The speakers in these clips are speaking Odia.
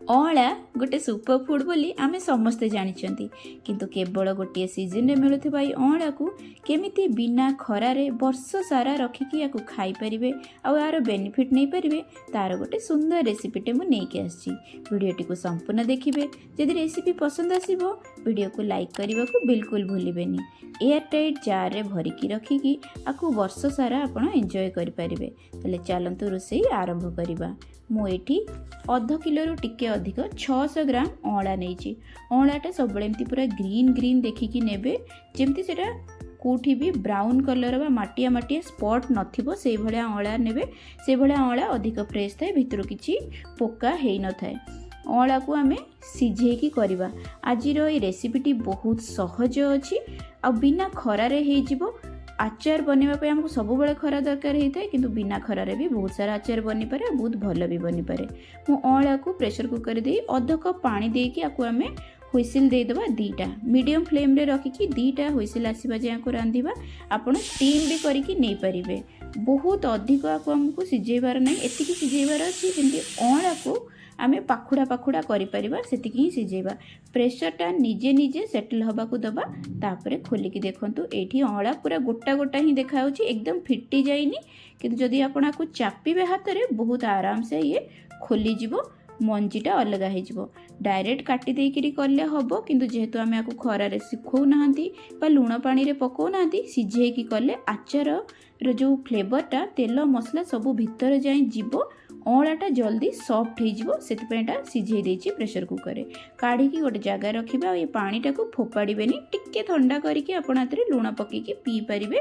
ଅଁଳା ଗୋଟେ ସୁପର ଫୁଡ୍ ବୋଲି ଆମେ ସମସ୍ତେ ଜାଣିଛନ୍ତି, କିନ୍ତୁ କେବଳ ଗୋଟିଏ ସିଜନରେ ମିଳୁଥିବା ଏହି ଅଁଳାକୁ କେମିତି ବିନା ଖରାରେ ବର୍ଷ ସାରା ରଖିକି ୟାକୁ ଖାଇପାରିବେ ଆଉ ଏହାର ବେନିଫିଟ୍ ନେଇପାରିବେ, ତାର ଗୋଟେ ସୁନ୍ଦର ରେସିପିଟେ ମୁଁ ନେଇକି ଆସିଛି। ଭିଡ଼ିଓଟିକୁ ସମ୍ପୂର୍ଣ୍ଣ ଦେଖିବେ। ଯଦି ରେସିପି ପସନ୍ଦ ଆସିବ ଭିଡ଼ିଓକୁ ଲାଇକ୍ କରିବାକୁ ବିଲକୁଲ ଭୁଲିବେନି। ଏୟାର ଟାଇଟ୍ ଜାର୍ରେ ଭରିକି ରଖିକି ଆକୁ ବର୍ଷ ସାରା ଆପଣ ଏନ୍ଜୟ କରିପାରିବେ। ତାହେଲେ ଚାଲନ୍ତୁ ରୋଷେଇ ଆରମ୍ଭ କରିବା। ମୁଁ ଏଠି ଅଧ କିଲୋରୁ ଟିକେ ଅଧିକ 600 ଗ୍ରାମ ଅଁଳା ନେଇଛି। ଅଁଳାଟା ସବୁବେଳେ ଏମିତି ପୁରା ଗ୍ରୀନ୍ ଦେଖିକି ନେବେ, ଯେମିତି ସେଇଟା କେଉଁଠି ବି ବ୍ରାଉନ୍ କଲର୍ ବା ମାଟିଆ ସ୍ପଟ୍ ନଥିବ, ସେଇଭଳିଆ ଅଁଳା ନେବେ। ସେଇଭଳିଆ ଅଁଳା ଅଧିକ ଫ୍ରେଶ୍ ଥାଏ, ଭିତରୁ କିଛି ପୋକା ହେଇନଥାଏ। ଅଁଳାକୁ ଆମେ ସିଝେଇକି କରିବା। ଆଜିର ଏଇ ରେସିପିଟି ବହୁତ ସହଜ ଅଛି ଆଉ ବିନା ଖରାରେ ହେଇଯିବ। ଆଚାର ବନେଇବା ପାଇଁ ଆମକୁ ସବୁବେଳେ ଖରା ଦରକାର ହେଇଥାଏ, କିନ୍ତୁ ବିନା ଖରାରେ ବି ବହୁତ ସାରା ଆଚାର ବନିପାରେ ଆଉ ବହୁତ ଭଲ ବି ବନିପାରେ। ମୁଁ ଅଁଳାକୁ ପ୍ରେସର କୁକର ଦେଇ ଅଧ କପ୍ ପାଣି ଦେଇକି ଆକୁ ଆମେ ହୁଇସିଲ୍ ଦେଇଦେବା 2ଟା। ମିଡ଼ିୟମ୍ ଫ୍ଲେମ୍ରେ ରଖିକି 2ଟା ହୁଇସିଲ୍ ଆସିବା ଯାଏଁ ରାନ୍ଧିବା। ଆପଣ ଷ୍ଟିମ୍ ବି କରିକି ନେଇପାରିବେ। ବହୁତ ଅଧିକ ଆକୁ ଆମକୁ ସିଝେଇବାର ନାହିଁ, ଏତିକି ସିଝେଇବାର ଅଛି ଯେମିତି ଅଁଳାକୁ ଆମେ ପାଖୁଡ଼ା କରିପାରିବା, ସେତିକି ହିଁ ସିଝେଇବା। ପ୍ରେସରଟା ନିଜେ ସେଟଲ୍ ହେବାକୁ ଦେବା। ତାପରେ ଖୋଲିକି ଦେଖନ୍ତୁ, ଏଇଠି ଅଁଳା ପୁରା ଗୋଟା ହିଁ ଦେଖାଯାଉଛି, ଏକଦମ ଫିଟି ଯାଇନି। କିନ୍ତୁ ଯଦି ଆପଣ ଆକୁ ଚାପିବେ ହାତରେ ବହୁତ ଆରାମସେ ଇଏ ଖୋଲିଯିବ, ମଞ୍ଜିଟା ଅଲଗା ହେଇଯିବ। ଡାଇରେକ୍ଟ କାଟି ଦେଇକିରି କଲେ ହେବ, କିନ୍ତୁ ଯେହେତୁ ଆମେ ଆକୁ ଖରାରେ ଶୁଖାଉନାହାନ୍ତି ବା ଲୁଣ ପାଣିରେ ପକାଉନାହାନ୍ତି, ସିଝେଇକି କଲେ ଆଚାରର ଯେଉଁ ଫ୍ଲେଭରଟା ତେଲ ମସଲା ସବୁ ଭିତରେ ଯାଇ ଯିବ, ଅଁଳାଟା ଜଲ୍ଦି ସଫ୍ଟ ହେଇଯିବ। ସେଥିପାଇଁ ଏଇଟା ସିଝେଇ ଦେଇଛି ପ୍ରେସର କୁକରରେ। କାଢ଼ିକି ଗୋଟେ ଜାଗାରେ ରଖିବା ଆଉ ଏ ପାଣିଟାକୁ ଫୋପାଡ଼ିବେନି। ଟିକେ ଥଣ୍ଡା କରିକି ଆପଣ ଏଥିରେ ଲୁଣ ପକାଇକି ପିଇପାରିବେ।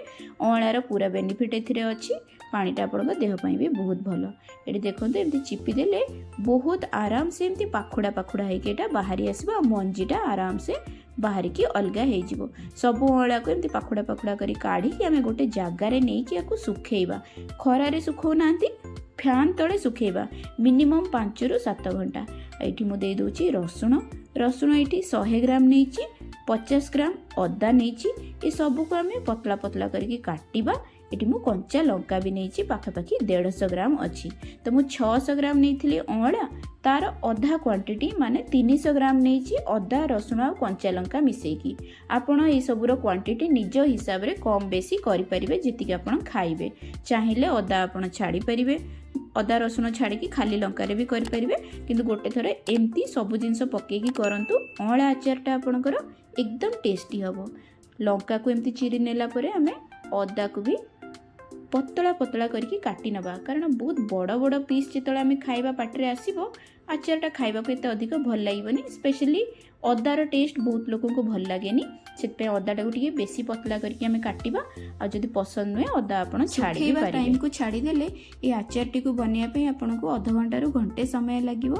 ଅଁଳାର ପୁରା ବେନିଫିଟ୍ ଏଥିରେ ଅଛି। ପାଣିଟା ଆପଣଙ୍କ ଦେହ ପାଇଁ ବି ବହୁତ ଭଲ। ଏଠି ଦେଖନ୍ତୁ, ଏମିତି ଚିପି ଦେଲେ ବହୁତ ଆରାମସେ ଏମିତି ପାଖୁଡ଼ା ହେଇକି ଏଇଟା ବାହାରି ଆସିବ ଆଉ ମଞ୍ଜିଟା ଆରାମସେ ବାହାରିକି ଅଲଗା ହେଇଯିବ। ସବୁ ଅଁଳାକୁ ଏମିତି ପାଖୁଡ଼ା କରି କାଢ଼ିକି ଆମେ ଗୋଟେ ଜାଗାରେ ନେଇକି ୟାକୁ ଶୁଖେଇବା। ଖରାରେ ଶୁଖାଉନାହାନ୍ତି, ଫ୍ୟାନ୍ ତଳେ ଶୁଖେଇବା ମିନିମମ୍ 5ରୁ 7 ଘଣ୍ଟା। ଏଇଠି ମୁଁ ଦେଇ ଦେଉଛି ରସୁଣ ଏଇଠି 100 ଗ୍ରାମ ନେଇଛି। 50 ଗ୍ରାମ ଅଦା ନେଇଛି। ଏସବୁକୁ ଆମେ ପତଳା କରିକି କାଟିବା। ଏଠି ମୁଁ କଞ୍ଚା ଲଙ୍କା ବି ନେଇଛି, ପାଖାପାଖି 150 ଗ୍ରାମ ଅଛି। ତ ମୁଁ 600 ଗ୍ରାମ ନେଇଥିଲି ଅଁଳା, ତାର ଅଧା କ୍ୱାଣ୍ଟିଟି ମାନେ 300 ଗ୍ରାମ ନେଇଛି ଅଦା, ରସୁଣ ଆଉ କଞ୍ଚା ଲଙ୍କା ମିଶେଇକି। ଆପଣ ଏସବୁର କ୍ୱାଣ୍ଟିଟି ନିଜ ହିସାବରେ କମ୍ ବେଶୀ କରିପାରିବେ, ଯେତିକି ଆପଣ ଖାଇବେ। ଚାହିଁଲେ ଅଦା ଆପଣ ଛାଡ଼ିପାରିବେ, ଅଦା ରସୁଣ ଛାଡ଼ିକି ଖାଲି ଲଙ୍କାରେ ବି କରିପାରିବେ। କିନ୍ତୁ ଗୋଟେ ଥର ଏମିତି ସବୁ ଜିନିଷ ପକେଇକି କରନ୍ତୁ, ଅଁଳା ଆଚାରଟା ଆପଣଙ୍କର ଏକଦମ ଟେଷ୍ଟି ହେବ। ଲଙ୍କାକୁ ଏମିତି ଚିରି ନେଲା ପରେ ଆମେ ଅଦାକୁ ବି ପତଳା କରିକି କାଟି ନେବା, କାରଣ ବହୁତ ବଡ଼ ପିସ୍ ଯେତେବେଳେ ଆମେ ଖାଇବା ପାଟିରେ ଆସିବ, ଆଚାରଟା ଖାଇବାକୁ ଏତେ ଅଧିକ ଭଲ ଲାଗିବନି। ସ୍ପେଶାଲି ଅଦାର ଟେଷ୍ଟ ବହୁତ ଲୋକଙ୍କୁ ଭଲ ଲାଗେନି, ସେଥିପାଇଁ ଅଦାଟାକୁ ଟିକେ ବେଶୀ ପତଳା କରିକି ଆମେ କାଟିବା। ଆଉ ଯଦି ପସନ୍ଦ ନୁହେଁ, ଅଦା ଆପଣ ଛାଡ଼ିବା ଟାଇମ୍କୁ ଛାଡ଼ିଦେଲେ ଏ ଆଚାରଟିକୁ ବନେଇବା ପାଇଁ ଆପଣଙ୍କୁ ଅଧଘଣ୍ଟାରୁ ଘଣ୍ଟେ ସମୟ ଲାଗିବ।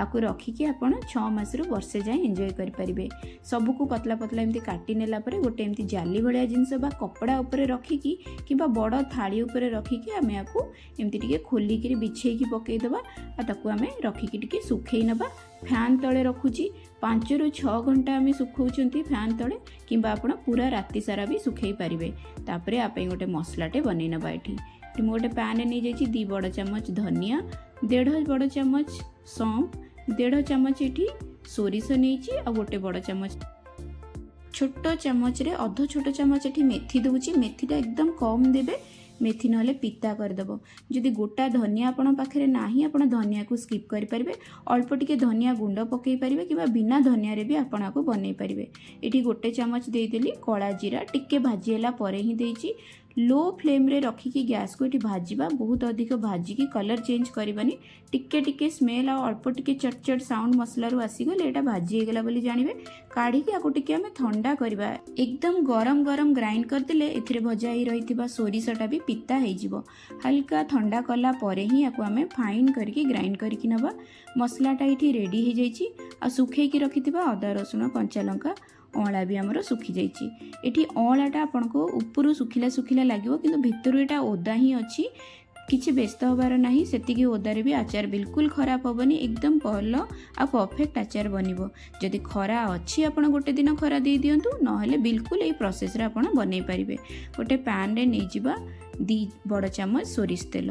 ଆକୁ ରଖିକି ଆପଣ 6 ମାସରୁ ବର୍ଷେ ଯାଏଁ ଏନ୍ଜୟ କରିପାରିବେ। ସବୁକୁ ପତଳା ଏମିତି କାଟି ନେଲା ପରେ ଗୋଟେ ଏମିତି ଜାଲି ଭଳିଆ ଜିନିଷ ବା କପଡ଼ା ଉପରେ ରଖିକି କିମ୍ବା ବଡ଼ ଥାଳି ଉପରେ ରଖିକି ଆମେ ଆକୁ ଏମିତି ଟିକେ ଖୋଲିକିରି ବିଛେଇକି ପକେଇଦେବା। ଆଉ ତାକୁ ଆମେ ରଖିକି ଟିକେ ଶୁଖେଇ ନେବା। ଫ୍ୟାନ୍ ତଳେ ରଖୁଛି 5ରୁ 6 ଘଣ୍ଟା ଆମେ ଶୁଖାଉଛନ୍ତି ଫ୍ୟାନ୍ ତଳେ, କିମ୍ବା ଆପଣ ପୁରା ରାତି ସାରା ବି ଶୁଖେଇ ପାରିବେ। ତାପରେ ଆ ପାଇଁ ଗୋଟେ ମସଲାଟେ ବନେଇ ନେବା। ଏଠି ମୁଁ ଗୋଟେ ପ୍ୟାନ୍ ନେଇଯାଇଛି, 2 ବଡ଼ ଚାମଚ ଧନିଆ, 1.5 ବଡ଼ ଚାମଚ ସੌਂଫ, 1.5 ଚାମଚ ଏଠି ସୋରିଷ ନେଇଛି ଆଉ ଗୋଟେ ବଡ଼ ଚାମଚ, ଛୋଟ ଚାମଚରେ ଅଧ ଛୋଟ ଚାମଚ ଏଠି ମେଥି ଦେଉଛି। ମେଥିଟା ଏକଦମ କମ୍ ଦେବେ, ମେଥି ନହେଲେ ପିତା କରିଦେବ। ଯଦି ଗୋଟା ଧନିଆ ଆପଣଙ୍କ ପାଖରେ ନାହିଁ, ଆପଣ ଧନିଆକୁ ସ୍କିପ୍ କରିପାରିବେ। ଅଳ୍ପ ଟିକେ ଧନିଆ ଗୁଣ୍ଡ ପକାଇ ପାରିବେ, କିମ୍ବା ବିନା ଧନିଆରେ ବି ଆପଣ ଆକୁ ବନେଇ ପାରିବେ। ଏଠି ଗୋଟେ ଚାମଚ ଦେଇଦେଲି କଳା ଜିରା, ଟିକେ ଭାଜି ହେଲା ପରେ ହିଁ ଦେଇଛି। लो फ्लेम्रे रखिकी गैस को ये भाजवा, बहुत अधिक भाजिकी कलर चेंज करवानी, टिके स्मेल आ अल्प टिके चटचट साउंड मसला रू आसीगले एटा भाजी गला बोली जानिबे। काढ़ी आको टिके आमे ठंडा करबा, एकदम गरम गरम ग्राइंड करदेले एथिरे भजा ही रहिथिबा सोरिषटा भी पिता हो जिवो। हल्का ठंडा कला परे ही आको आमे फाइन करके ग्राइंड करके नबा। मसलाटा ये रेडी हो जाइछि। आ सुखेकी रखिथिबा अदा रसुण कंचा लंका अँला भी आमर सुखी जाइछि। एठी अँलाटा आपनको उपरु सुखिला सुखिला लागिवो, किंतु भितरु एटा ओदा ही अछि, किछि व्यस्त होबार नाही। सेतिकी ओदारे भी आचार बिल्कुल खराब होबनी, एकदम भल आ परफेक्ट आचार बनिबो। जदि खरा अछि आपण गोटे दिन खरा दे दियंतु, नहले बिल्कुल एई प्रोसेस रे आपण बनै परिबे। गोटे पैन रे नै जिबा, 2 बड़ चामच सोरिष तेल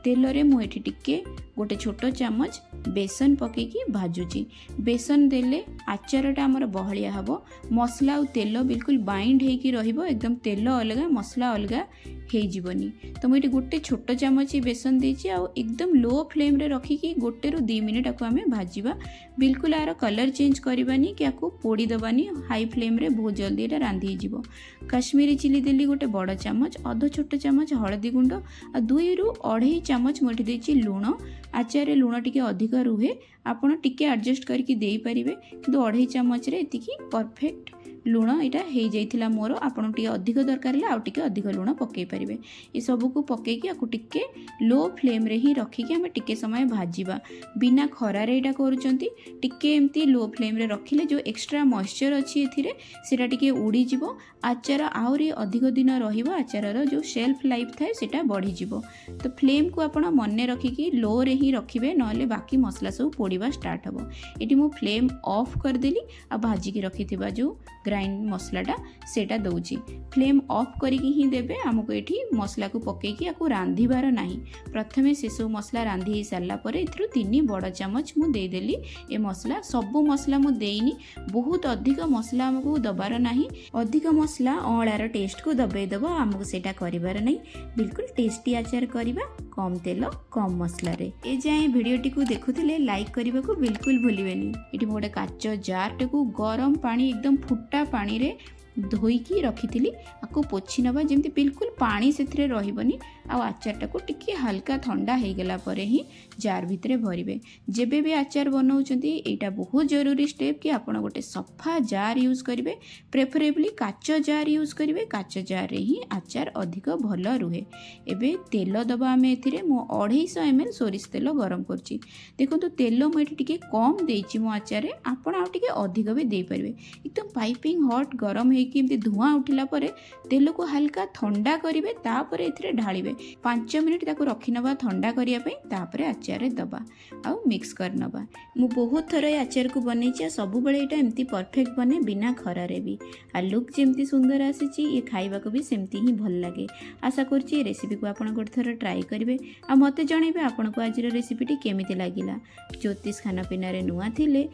तेल मु एठी टिके गोटे छोट चामच बेसन पकेकी भाजुची। बेसन देले आचारटा आमर बहलिया हबो, मसला और तेल बिल्कुल बाइंड होगी रहिबो, एकदम तेल अलग मसला अलग हो जीवनी। तो मुझे गोटे छोट चामच बेसन देची आ एकदम लो फ्लेम रे रखिकी 1 ରୁ 2 मिनिट आपको आम भाजवा। बिल्कुल यार कलर चेंज करवानी कि आपको पोड़ी दबानी, हाई फ्लेम रे बहुत जल्दी ये रांधि जीवो। काश्मीरी चिली देली गोटे बड़ चामच, अध छोट चामच हलदी गुंड आ 2 ରୁ 2.5 चामच मुझे देची लुण। आचार लुण टिके अधिक रुहे, आपण टिके एडजस्ट करके दे पारिबे, किंतु 2.5 चामच रे एतिकी परफेक्ट लुण यहाँ हो जाइथिला मोर। आपन टिके अधिक दरकार है, आउ टिके अधिक लुण पकई पारिबे। ये सब को पकईकी आपको टिके लो फ्लेम रे ही रखिकी आम टिके समय भाजिबा। बिना खरार यहाँ करूचंती, टिके एमती लो फ्लेम रे रखिले जो एक्स्ट्रा मॉइस्चर अच्छी एथिरे सेटा टिके उड़ी जिवो। आचार आहुरी अधिक दिन रहिबो, आचारर जो शेल्फ लाइफ थाए सेटा बढ़ी जिवो। तो फ्लेम को आपण मने रखिकी लो रे ही रखिबे, नहले बाकी मसला सब पोड़ीबा स्टार्ट हबो। एटी मु फ्लेम ऑफ कर देली आ भाजिकी रखिथिबा जो ग्राइंड मसलाटा सेटा दउची। फ्लेम ऑफ करिकी ही देबे। आमको एठी मसला को पकेकी आकु रांधिबार नाही। प्रथमे से सब मसला रांधि ही सारला परे एथिरु 3 बड़ चामच मु दे देली ए मसला। सब मसला मु देइनी, बहुत अधिक मसला हमको दबार नाही। अधिक मसला अळार टेस्ट को दबे दबो, हमको सेटा करिबार नाही। बिल्कुल टेस्टी आचार करिबा कम तेल कम मसला रे। ए जाए वीडियोटी को देखुथिले लाइक करिबा को बिल्कुल भूलिबेनी। एठी मोटे काच जार को गरम पानी एकदम फुटा पानी रे धोईकी रखी आपको पोछि नवा, जमती बिल्कुल पानी से रही। आचारटा को टिके हल्का ठंडा हो गला परे ही जार भितरे भरिबे। जेबे भी आचार बनाउछंती एटा बहुत जरूरी स्टेप कि आपण गोटे सफा जार यूज करिवे, प्रेफरेबली काच जार यूज करिवे। काच जार रे ही आचार अधिक भल रुहे। एबे तेल दबा आम एथिरे मो 250 ml सोरिष तेल गरम करछि। देखंतु तेल मु एठी टिके कम देछि मो आचार रे, आपण आ टिके अधिक भी दे परिवे। एकदम पाइपिंग हॉट गरम हेकी एमती धुआं उठिला परे तेल को हल्का ठंडा करिवे, तापरे एथिरे ढालिवे। 5 मिनिट ताको रखि नबा ठंडा करिया पई, तापरे आचार दबा आ मिक्स कर नबा। मु बहुत थर ए आचार को बनैछि, सब बेले एटा एमती परफेक्ट बने बिना खरारे भी। आ लुक जेमती सुंदर आसीछि, ये खाइबा को भी सेमती ही भल लागे। आशा करछि ए रेसिपी को आपण गोटे थर ट्राई करिवे आ मते जणैबे आपण को आजिर रेसिपीटी केमिति लागिला। ज्योतिष खाना पीना रे नुआ थिले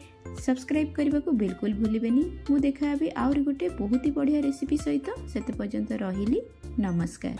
सब्सक्राइब करने को बिल्कुल भूलिबेनी। मु देखा आउरी गोटे बहुत ही बढ़िया रेसिपी सहित। सेते पर्यंत रहिली, नमस्कार।